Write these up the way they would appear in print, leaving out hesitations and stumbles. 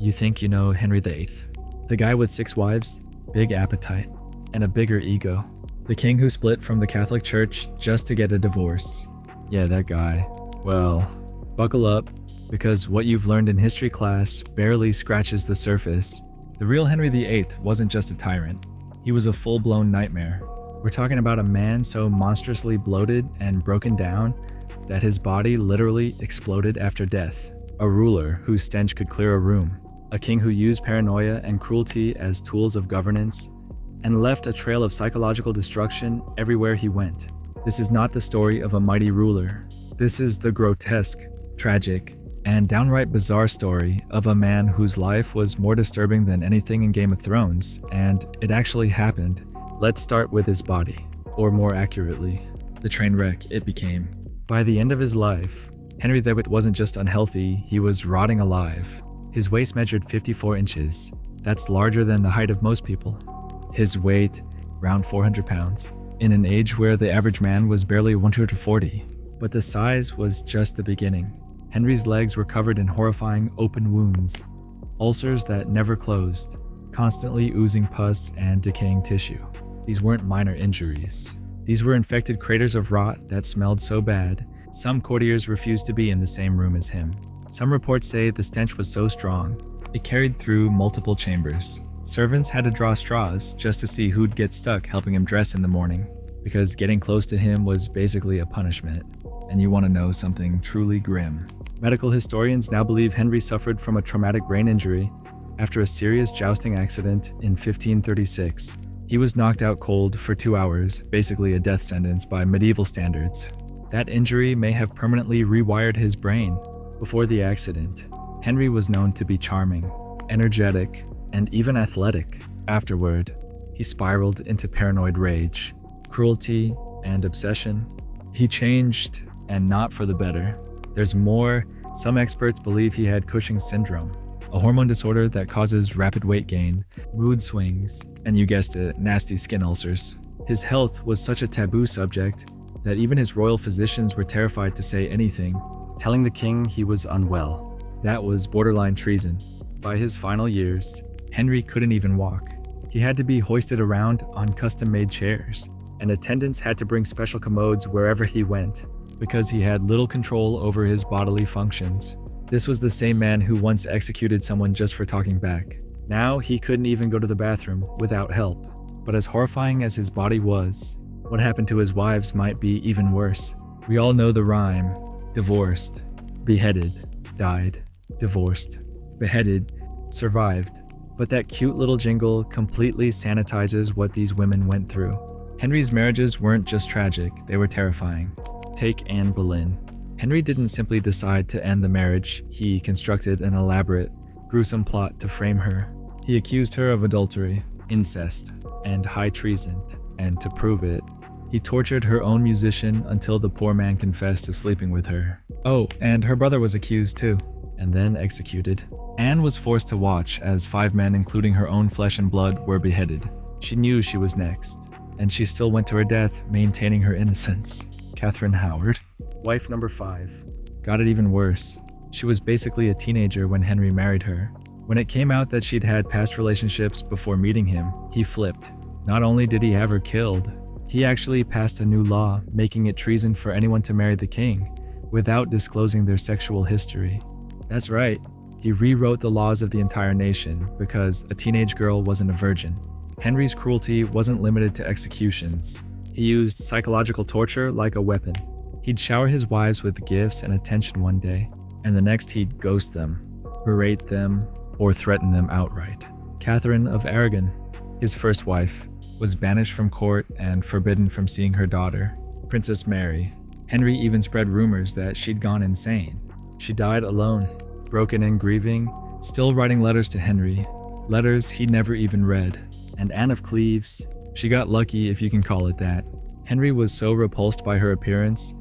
you think you know Henry VIII. The guy with 6 wives, big appetite, and a bigger ego. The king who split from the Catholic Church just to get a divorce. Yeah, that guy. Well, buckle up, because what you've learned in history class barely scratches the surface. The real Henry VIII wasn't just a tyrant. He was a full-blown nightmare. We're talking about a man so monstrously bloated and broken down that his body literally exploded after death. A ruler whose stench could clear a room. A king who used paranoia and cruelty as tools of governance and left a trail of psychological destruction everywhere he went. This is not the story of a mighty ruler. This is the grotesque, tragic, and downright bizarre story of a man whose life was more disturbing than anything in Game of Thrones, and it actually happened. Let's start with his body, or more accurately, the train wreck it became. By the end of his life, Henry VIII wasn't just unhealthy, he was rotting alive. His waist measured 54 inches. That's larger than the height of most people. His weight, around 400 pounds, in an age where the average man was barely 140. But the size was just the beginning. Henry's legs were covered in horrifying open wounds, ulcers that never closed, constantly oozing pus and decaying tissue. These weren't minor injuries. These were infected craters of rot that smelled so bad, some courtiers refused to be in the same room as him. Some reports say the stench was so strong, it carried through multiple chambers. Servants had to draw straws just to see who'd get stuck helping him dress in the morning, because getting close to him was basically a punishment. And you want to know something truly grim. Medical historians now believe Henry suffered from a traumatic brain injury after a serious jousting accident in 1536. He was knocked out cold for 2 hours, basically a death sentence by medieval standards. That injury may have permanently rewired his brain. Before the accident, Henry was known to be charming, energetic, and even athletic. Afterward, he spiraled into paranoid rage, cruelty, and obsession. He changed, and not for the better. There's more. Some experts believe he had Cushing's syndrome, a hormone disorder that causes rapid weight gain, mood swings, and you guessed it, nasty skin ulcers. His health was such a taboo subject that even his royal physicians were terrified to say anything, telling the king he was unwell. That was borderline treason. By his final years, Henry couldn't even walk. He had to be hoisted around on custom-made chairs, and attendants had to bring special commodes wherever he went, because he had little control over his bodily functions. This was the same man who once executed someone just for talking back. Now he couldn't even go to the bathroom without help. But as horrifying as his body was, what happened to his wives might be even worse. We all know the rhyme: divorced, beheaded, died, divorced, beheaded, survived. But that cute little jingle completely sanitizes what these women went through. Henry's marriages weren't just tragic, they were terrifying. Take Anne Boleyn. Henry didn't simply decide to end the marriage, he constructed an elaborate, gruesome plot to frame her. He accused her of adultery, incest, and high treason, and to prove it, he tortured her own musician until the poor man confessed to sleeping with her. Oh, and her brother was accused too, and then executed. Anne was forced to watch as 5 men, including her own flesh and blood, were beheaded. She knew she was next, and she still went to her death maintaining her innocence. Catherine Howard, wife number 5, got it even worse. She was basically a teenager when Henry married her. When it came out that she'd had past relationships before meeting him, he flipped. Not only did he have her killed, he actually passed a new law making it treason for anyone to marry the king without disclosing their sexual history. That's right, he rewrote the laws of the entire nation because a teenage girl wasn't a virgin. Henry's cruelty wasn't limited to executions. He used psychological torture like a weapon. He'd shower his wives with gifts and attention one day, and the next he'd ghost them, berate them, or threaten them outright. Catherine of Aragon, his first wife, was banished from court and forbidden from seeing her daughter, Princess Mary. Henry even spread rumors that she'd gone insane. She died alone, broken and grieving, still writing letters to Henry, letters he'd never even read. And Anne of Cleves, she got lucky if you can call it that. Henry was so repulsed by her appearance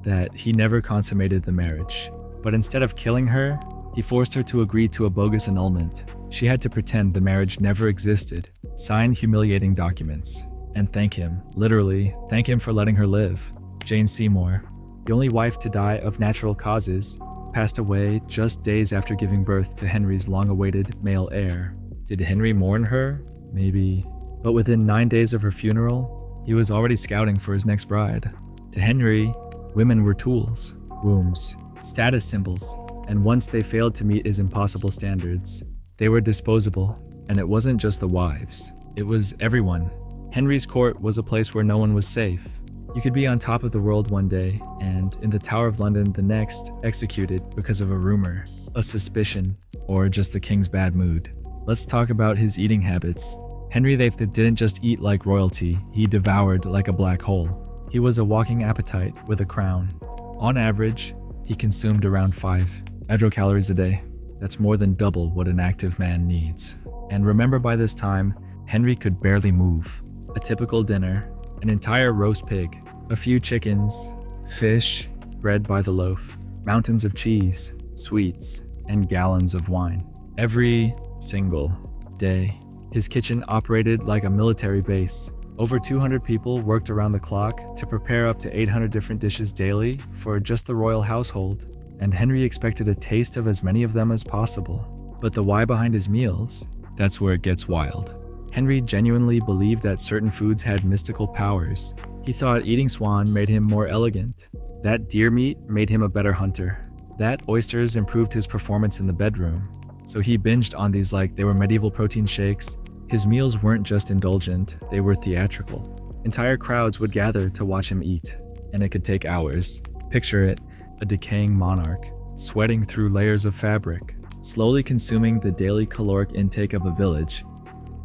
that he never consummated the marriage. But instead of killing her, he forced her to agree to a bogus annulment. She had to pretend the marriage never existed, sign humiliating documents, and thank him, literally, thank him for letting her live. Jane Seymour, the only wife to die of natural causes, passed away just days after giving birth to Henry's long-awaited male heir. Did Henry mourn her? Maybe. But within 9 days of her funeral, he was already scouting for his next bride. To Henry, women were tools, wombs, status symbols, and once they failed to meet his impossible standards, they were disposable. And it wasn't just the wives, it was everyone. Henry's court was a place where no one was safe. You could be on top of the world one day, and in the Tower of London the next, executed because of a rumor, a suspicion, or just the king's bad mood. Let's talk about his eating habits. Henry VIII didn't just eat like royalty, he devoured like a black hole. He was a walking appetite with a crown. On average, he consumed around 5 hydrocalories a day. That's more than double what an active man needs. And remember, by this time, Henry could barely move. A typical dinner: an entire roast pig, a few chickens, fish, bread by the loaf, mountains of cheese, sweets, and gallons of wine. Every single day. His kitchen operated like a military base. Over 200 people worked around the clock to prepare up to 800 different dishes daily for just the royal household, and Henry expected a taste of as many of them as possible. But the why behind his meals, that's where it gets wild. Henry genuinely believed that certain foods had mystical powers. He thought eating swan made him more elegant, that deer meat made him a better hunter, that oysters improved his performance in the bedroom. So he binged on these like they were medieval protein shakes. His meals weren't just indulgent, they were theatrical. Entire crowds would gather to watch him eat, and it could take hours. Picture it, a decaying monarch, sweating through layers of fabric, slowly consuming the daily caloric intake of a village,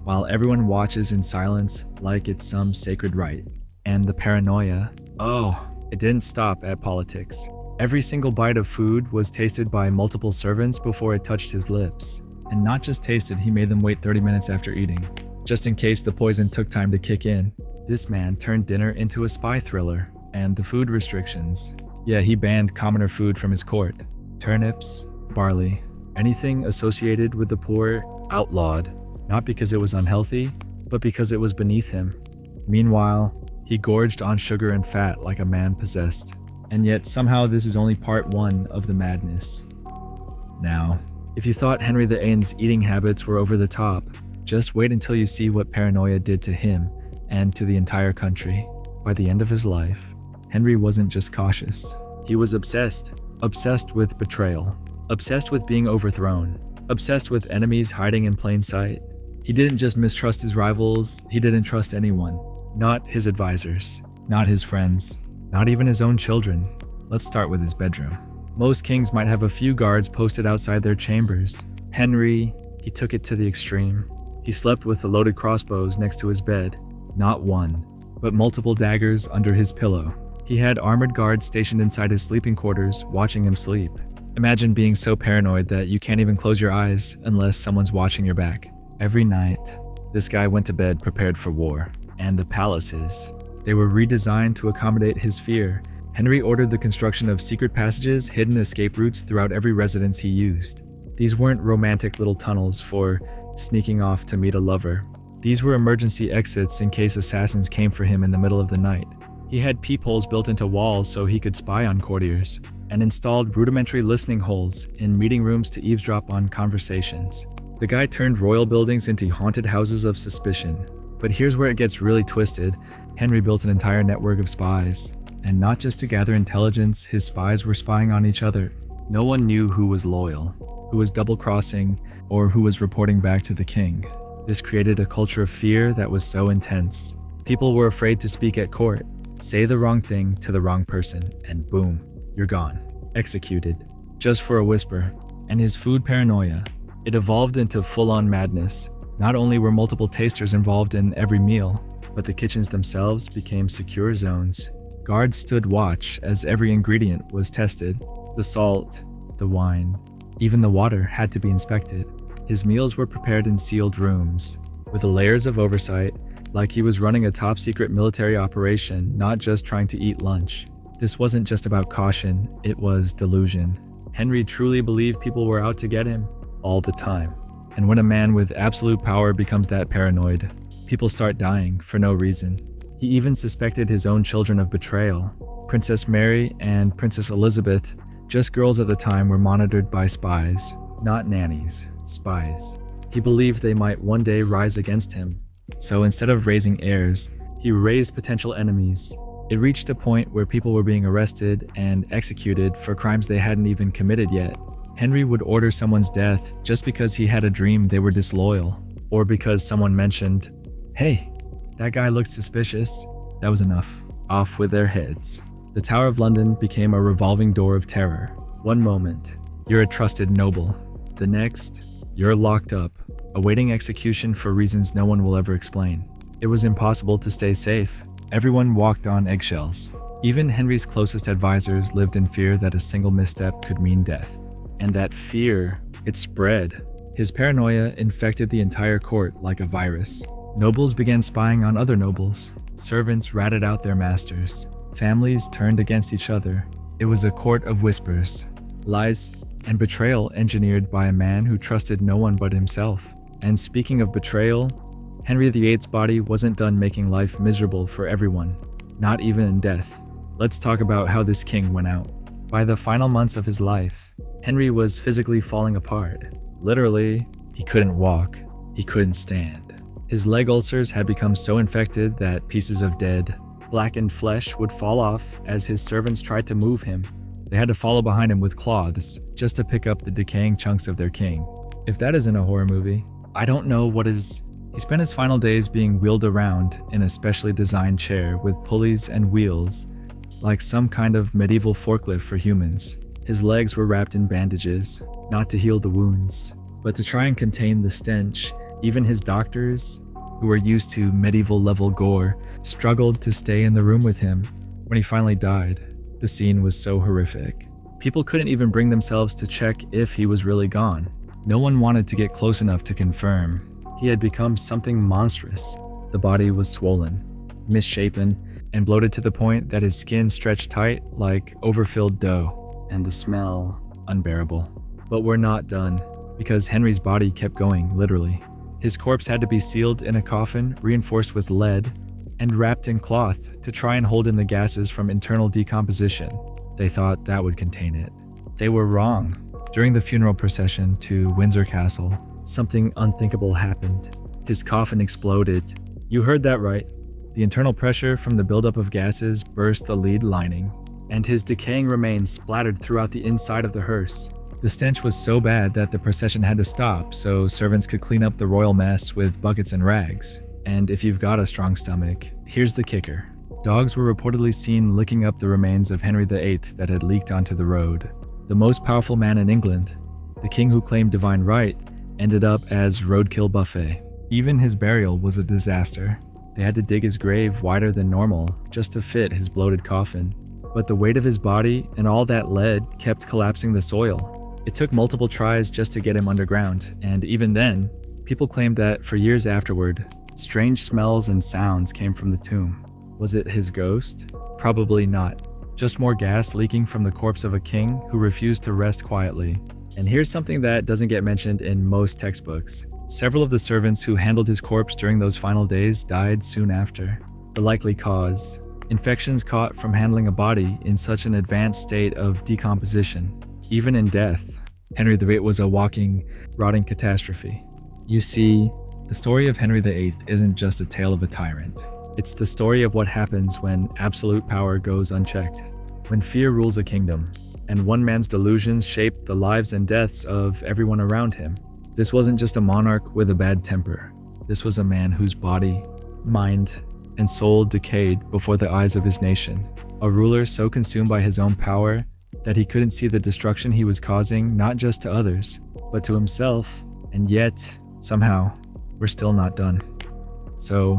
while everyone watches in silence like it's some sacred rite. And the paranoia, it didn't stop at politics. Every single bite of food was tasted by multiple servants before it touched his lips. And not just tasted, he made them wait 30 minutes after eating, just in case the poison took time to kick in. This man turned dinner into a spy thriller. And the food restrictions. Yeah, he banned commoner food from his court. Turnips, barley, anything associated with the poor, outlawed. Not because it was unhealthy, but because it was beneath him. Meanwhile, he gorged on sugar and fat like a man possessed. And yet somehow this is only part 1 of the madness. Now, if you thought Henry VIII's eating habits were over the top, just wait until you see what paranoia did to him and to the entire country. By the end of his life, Henry wasn't just cautious. He was obsessed. Obsessed with betrayal. Obsessed with being overthrown. Obsessed with enemies hiding in plain sight. He didn't just mistrust his rivals, he didn't trust anyone. Not his advisors, not his friends, not even his own children. Let's start with his bedroom. Most kings might have a few guards posted outside their chambers. Henry, he took it to the extreme. He slept with the loaded crossbows next to his bed. Not one, but multiple daggers under his pillow. He had armored guards stationed inside his sleeping quarters, watching him sleep. Imagine being so paranoid that you can't even close your eyes unless someone's watching your back. Every night, this guy went to bed prepared for war. And the palaces, they were redesigned to accommodate his fear. Henry ordered the construction of secret passages, hidden escape routes throughout every residence he used. These weren't romantic little tunnels for sneaking off to meet a lover. These were emergency exits in case assassins came for him in the middle of the night. He had peepholes built into walls so he could spy on courtiers, and installed rudimentary listening holes in meeting rooms to eavesdrop on conversations. The guy turned royal buildings into haunted houses of suspicion. But here's where it gets really twisted. Henry built an entire network of spies. And not just to gather intelligence, his spies were spying on each other. No one knew who was loyal, who was double-crossing, or who was reporting back to the king. This created a culture of fear that was so intense. People were afraid to speak at court. Say the wrong thing to the wrong person, and boom, you're gone. Executed. Just for a whisper. And his food paranoia, it evolved into full-on madness. Not only were multiple tasters involved in every meal, but the kitchens themselves became secure zones. Guards stood watch as every ingredient was tested. The salt, the wine, even the water had to be inspected. His meals were prepared in sealed rooms, with layers of oversight, like he was running a top-secret military operation, not just trying to eat lunch. This wasn't just about caution, it was delusion. Henry truly believed people were out to get him, all the time. And when a man with absolute power becomes that paranoid, people start dying for no reason. He even suspected his own children of betrayal. Princess Mary and Princess Elizabeth Just girls at the time were monitored by spies, not nannies, spies. He believed they might one day rise against him. So instead of raising heirs, he raised potential enemies. It reached a point where people were being arrested and executed for crimes they hadn't even committed yet. Henry would order someone's death just because he had a dream they were disloyal, or because someone mentioned, "Hey, that guy looks suspicious." That was enough. Off with their heads. The Tower of London became a revolving door of terror. One moment, you're a trusted noble. The next, you're locked up, awaiting execution for reasons no one will ever explain. It was impossible to stay safe. Everyone walked on eggshells. Even Henry's closest advisors lived in fear that a single misstep could mean death. And that fear, it spread. His paranoia infected the entire court like a virus. Nobles began spying on other nobles. Servants ratted out their masters. Families turned against each other. It was a court of whispers, lies, and betrayal engineered by a man who trusted no one but himself. And speaking of betrayal, Henry VIII's body wasn't done making life miserable for everyone, not even in death. Let's talk about how this king went out. By the final months of his life, Henry was physically falling apart. Literally, he couldn't walk, he couldn't stand. His leg ulcers had become so infected that pieces of dead, blackened flesh would fall off as his servants tried to move him. They had to follow behind him with cloths just to pick up the decaying chunks of their king. If that isn't a horror movie, I don't know what is. He spent his final days being wheeled around in a specially designed chair with pulleys and wheels, like some kind of medieval forklift for humans. His legs were wrapped in bandages, not to heal the wounds, but to try and contain the stench. Even his doctors, who were used to medieval-level gore, struggled to stay in the room with him. When he finally died, the scene was so horrific. People couldn't even bring themselves to check if he was really gone. No one wanted to get close enough to confirm. He had become something monstrous. The body was swollen, misshapen, and bloated to the point that his skin stretched tight like overfilled dough, and the smell unbearable. But we're not done, because Henry's body kept going, literally. His corpse had to be sealed in a coffin reinforced with lead and wrapped in cloth to try and hold in the gases from internal decomposition. They thought that would contain it. They were wrong. During the funeral procession to Windsor Castle, something unthinkable happened. His coffin exploded. You heard that right. The internal pressure from the buildup of gases burst the lead lining, and his decaying remains splattered throughout the inside of the hearse. The stench was so bad that the procession had to stop so servants could clean up the royal mess with buckets and rags. And if you've got a strong stomach, here's the kicker. Dogs were reportedly seen licking up the remains of Henry VIII that had leaked onto the road. The most powerful man in England, the king who claimed divine right, ended up as roadkill buffet. Even his burial was a disaster. They had to dig his grave wider than normal just to fit his bloated coffin. But the weight of his body and all that lead kept collapsing the soil. It took multiple tries just to get him underground, and even then, people claimed that for years afterward, strange smells and sounds came from the tomb. Was it his ghost? Probably not. Just more gas leaking from the corpse of a king who refused to rest quietly. And here's something that doesn't get mentioned in most textbooks. Several of the servants who handled his corpse during those final days died soon after. The likely cause: infections caught from handling a body in such an advanced state of decomposition. Even in death, Henry VIII was a walking, rotting catastrophe. You see, the story of Henry VIII isn't just a tale of a tyrant. It's the story of what happens when absolute power goes unchecked, when fear rules a kingdom, and one man's delusions shape the lives and deaths of everyone around him. This wasn't just a monarch with a bad temper. This was a man whose body, mind, and soul decayed before the eyes of his nation. A ruler so consumed by his own power that he couldn't see the destruction he was causing not just to others, but to himself. And yet, somehow, we're still not done. So,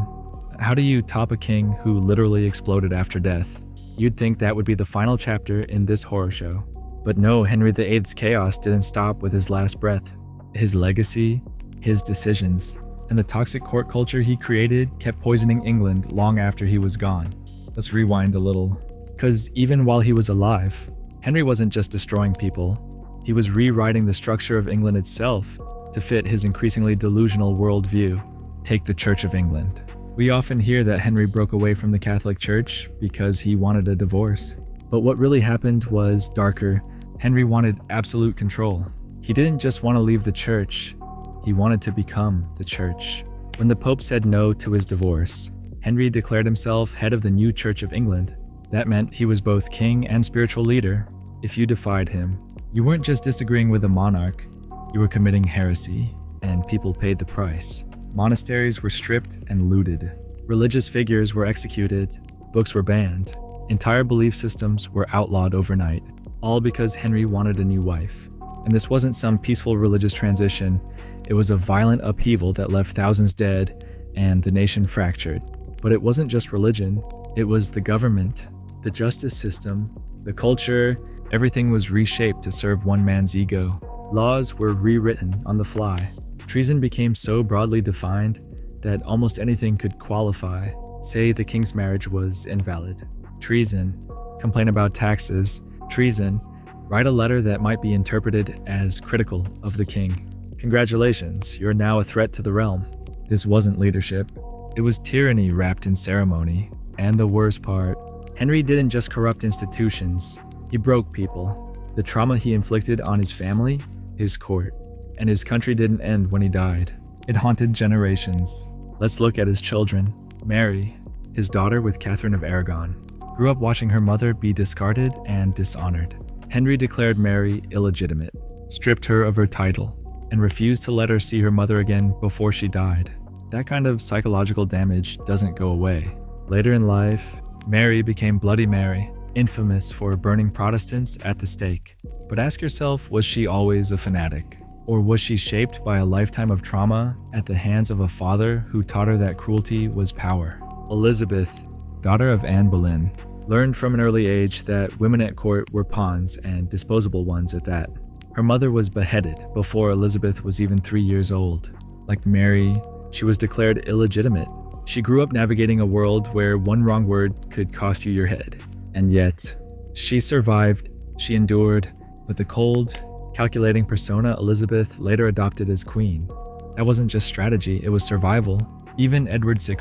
how do you top a king who literally exploded after death? You'd think that would be the final chapter in this horror show. But no, Henry VIII's chaos didn't stop with his last breath. His legacy, his decisions, and the toxic court culture he created kept poisoning England long after he was gone. Let's rewind a little. Because even while he was alive, Henry wasn't just destroying people. He was rewriting the structure of England itself to fit his increasingly delusional worldview. Take the Church of England. We often hear that Henry broke away from the Catholic Church because he wanted a divorce. But what really happened was darker Henry wanted absolute control. He didn't just want to leave the church, he wanted to become the church. When the Pope said no to his divorce, Henry declared himself head of the new Church of England. That meant he was both king and spiritual leader. If you defied him, you weren't just disagreeing with the monarch, you were committing heresy, and people paid the price. Monasteries were stripped and looted. Religious figures were executed, books were banned, entire belief systems were outlawed overnight, all because Henry wanted a new wife. And this wasn't some peaceful religious transition, it was a violent upheaval that left thousands dead and the nation fractured. But it wasn't just religion, it was the government, the justice system, the culture, everything was reshaped to serve one man's ego. Laws were rewritten on the fly. Treason became so broadly defined that almost anything could qualify. Say the king's marriage was invalid. Treason. Complain about taxes. Treason. Write a letter that might be interpreted as critical of the king. Congratulations, you're now a threat to the realm. This wasn't leadership. It was tyranny wrapped in ceremony. And the worst part, Henry didn't just corrupt institutions. He broke people. The trauma he inflicted on his family, his court, and his country didn't end when he died. It haunted generations. Let's look at his children. Mary, his daughter with Catherine of Aragon, grew up watching her mother be discarded and dishonored. Henry declared Mary illegitimate, stripped her of her title, and refused to let her see her mother again before she died. That kind of psychological damage doesn't go away. Later in life, Mary became Bloody Mary, infamous for burning Protestants at the stake. But ask yourself, was she always a fanatic? Or was she shaped by a lifetime of trauma at the hands of a father who taught her that cruelty was power? Elizabeth, daughter of Anne Boleyn, learned from an early age that women at court were pawns and disposable ones at that. Her mother was beheaded before Elizabeth was even 3 years old. Like Mary, she was declared illegitimate. She grew up navigating a world where one wrong word could cost you your head. And yet, she survived, she endured, but the cold, calculating persona Elizabeth later adopted as queen. That wasn't just strategy, it was survival. Even Edward VI,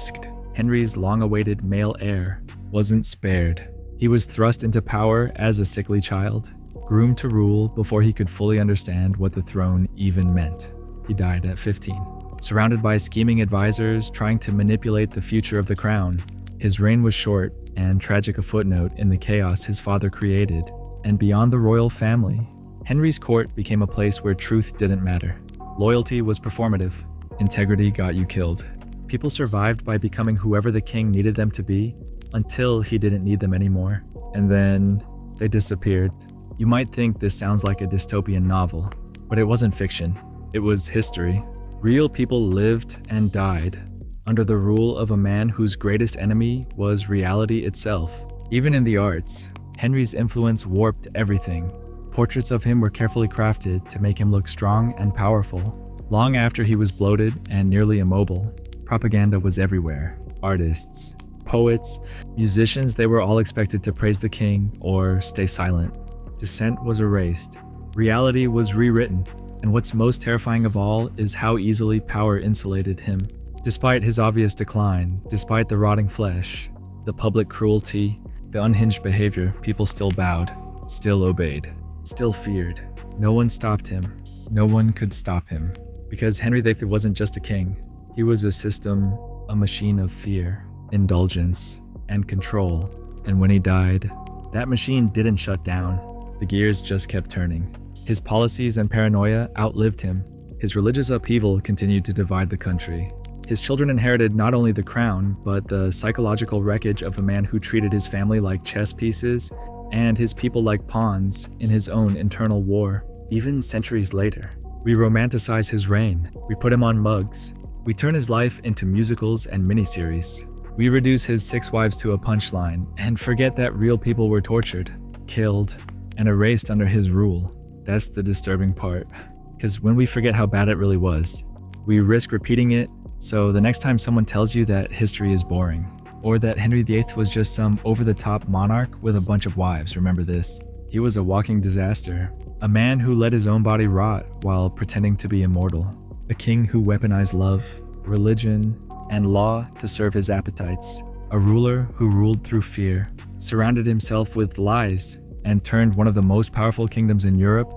Henry's long-awaited male heir, wasn't spared. He was thrust into power as a sickly child, groomed to rule before he could fully understand what the throne even meant. He died at 15, surrounded by scheming advisors trying to manipulate the future of the crown. His reign was short and tragic a footnote in the chaos his father created. And beyond the royal family, Henry's court became a place where truth didn't matter. Loyalty was performative. Integrity got you killed. People survived by becoming whoever the king needed them to be until he didn't need them anymore. And then they disappeared. You might think this sounds like a dystopian novel, but it wasn't fiction. It was history. Real people lived and died under the rule of a man whose greatest enemy was reality itself. Even in the arts, Henry's influence warped everything. Portraits of him were carefully crafted to make him look strong and powerful. Long after he was bloated and nearly immobile, propaganda was everywhere. Artists, poets, musicians, they were all expected to praise the king or stay silent. Dissent was erased. Reality was rewritten. And what's most terrifying of all is how easily power insulated him. Despite his obvious decline, despite the rotting flesh, the public cruelty, the unhinged behavior, people still bowed, still obeyed, still feared. No one stopped him. No one could stop him. Because Henry VIII wasn't just a king. He was a system, a machine of fear, indulgence, and control. And when he died, that machine didn't shut down. The gears just kept turning. His policies and paranoia outlived him. His religious upheaval continued to divide the country. His children inherited not only the crown, but the psychological wreckage of a man who treated his family like chess pieces and his people like pawns in his own internal war. Even centuries later, we romanticize his reign. We put him on mugs. We turn his life into musicals and miniseries. We reduce his 6 wives to a punchline and forget that real people were tortured, killed, and erased under his rule. That's the disturbing part. Because when we forget how bad it really was, we risk repeating it. So the next time someone tells you that history is boring, or that Henry VIII was just some over-the-top monarch with a bunch of wives, remember this. He was a walking disaster. A man who let his own body rot while pretending to be immortal. A king who weaponized love, religion, and law to serve his appetites. A ruler who ruled through fear, surrounded himself with lies, and turned one of the most powerful kingdoms in Europe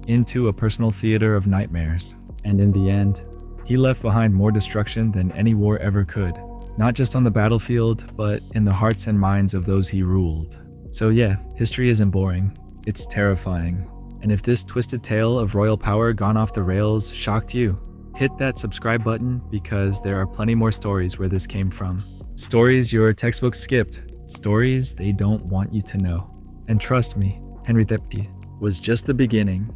into a personal theater of nightmares. And in the end, he left behind more destruction than any war ever could, not just on the battlefield, but in the hearts and minds of those he ruled. So yeah, history isn't boring, it's terrifying. And if this twisted tale of royal power gone off the rails shocked you, hit that subscribe button because there are plenty more stories where this came from. Stories your textbook skipped, stories they don't want you to know. And trust me, Henry Thepti was just the beginning.